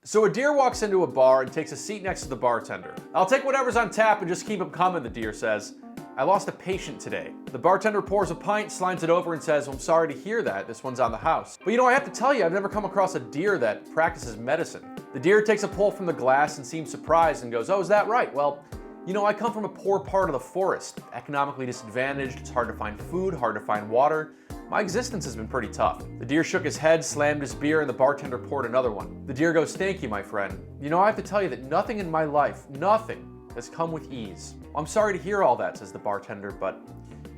So a deer walks into a bar and takes a seat next to the bartender. "I'll take whatever's on tap and just keep them coming," the deer says. "I lost a patient today." The bartender pours a pint, slides it over and says, "Well, I'm sorry to hear that. This one's on the house. But I have to tell you, I've never come across a deer that practices medicine." The deer takes a pull from the glass and seems surprised and goes, "Oh, is that right? Well, I come from a poor part of the forest, economically disadvantaged. It's hard to find food, hard to find water. My existence has been pretty tough." The deer shook his head, slammed his beer, and the bartender poured another one. The deer goes, "Thank you, my friend. I have to tell you that nothing in my life, nothing, has come with ease." "I'm sorry to hear all that," says the bartender, "but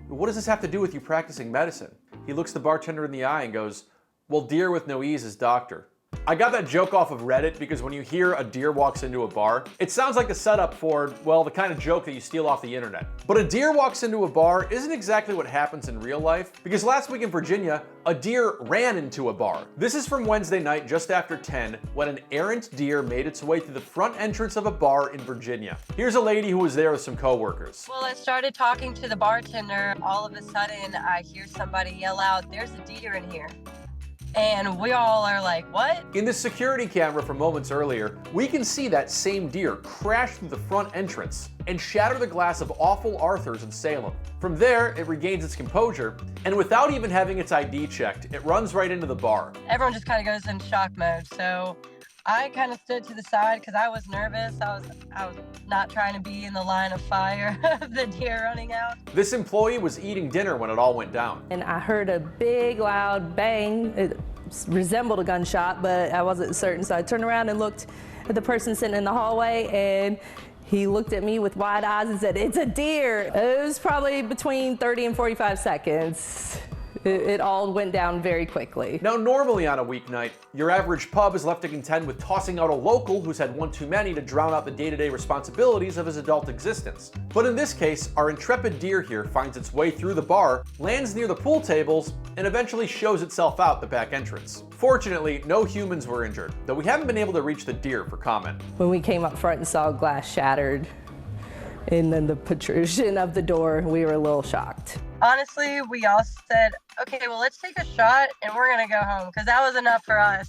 what does this have to do with you practicing medicine?" He looks the bartender in the eye and goes, "Well, deer with no ease is doctor." I got that joke off of Reddit because when you hear a deer walks into a bar, it sounds like the setup for, well, the kind of joke that you steal off the internet. But a deer walks into a bar isn't exactly what happens in real life, because last week in Virginia, a deer ran into a bar. This is from Wednesday night just after 10, when an errant deer made its way through the front entrance of a bar in Virginia. Here's a lady who was there with some coworkers. Well, I started talking to the bartender. All of a sudden, I hear somebody yell out, "There's a deer in here." And we all are like, "What?" In the security camera from moments earlier, we can see that same deer crash through the front entrance and shatter the glass of Awful Arthur's in Salem. From there, it regains its composure, and without even having its ID checked, it runs right into the bar. Everyone just kind of goes in shock mode. So I kind of stood to the side because I was nervous. I was not trying to be in the line of fire of the deer running out. This employee was eating dinner when it all went down. And I heard a big, loud bang. It resembled a gunshot, but I wasn't certain. So I turned around and looked at the person sitting in the hallway, and he looked at me with wide eyes and said, "It's a deer." It was probably between 30 and 45 seconds. It all went down very quickly. Now, normally on a weeknight, your average pub is left to contend with tossing out a local who's had one too many to drown out the day-to-day responsibilities of his adult existence. But in this case, our intrepid deer here finds its way through the bar, lands near the pool tables, and eventually shows itself out the back entrance. Fortunately, no humans were injured, though we haven't been able to reach the deer for comment. When we came up front and saw glass shattered, and then the protrusion of the door, we were a little shocked. Honestly, we all said, "Okay, well, let's take a shot and we're gonna go home," because that was enough for us.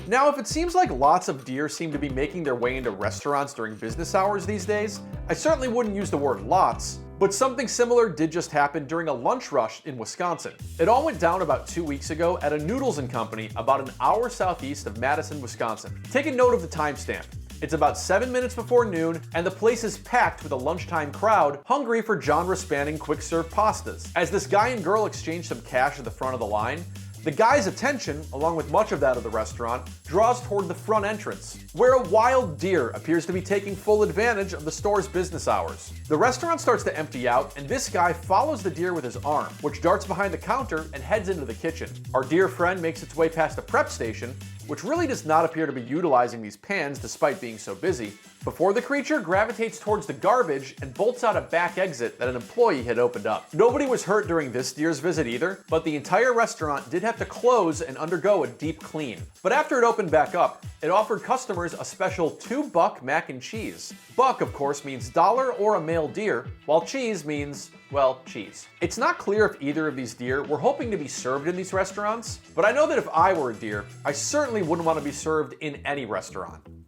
Now, if it seems like lots of deer seem to be making their way into restaurants during business hours these days, I certainly wouldn't use the word lots, but something similar did just happen during a lunch rush in Wisconsin. It all went down about 2 weeks ago at a Noodles Company about an hour southeast of Madison, Wisconsin. Take a note of the timestamp. It's about 7 minutes before noon, and the place is packed with a lunchtime crowd hungry for genre-spanning quick-serve pastas. As this guy and girl exchange some cash at the front of the line, the guy's attention, along with much of that of the restaurant, draws toward the front entrance, where a wild deer appears to be taking full advantage of the store's business hours. The restaurant starts to empty out, and this guy follows the deer with his arm, which darts behind the counter and heads into the kitchen. Our deer friend makes its way past the prep station, which really does not appear to be utilizing these pans despite being so busy, before the creature gravitates towards the garbage and bolts out a back exit that an employee had opened up. Nobody was hurt during this deer's visit either, but the entire restaurant did have to close and undergo a deep clean. But after it opened back up, it offered customers a special $2 mac and cheese. Buck, of course, means dollar or a male deer, while cheese means, well, cheese. It's not clear if either of these deer were hoping to be served in these restaurants, but I know that if I were a deer, I certainly wouldn't want to be served in any restaurant.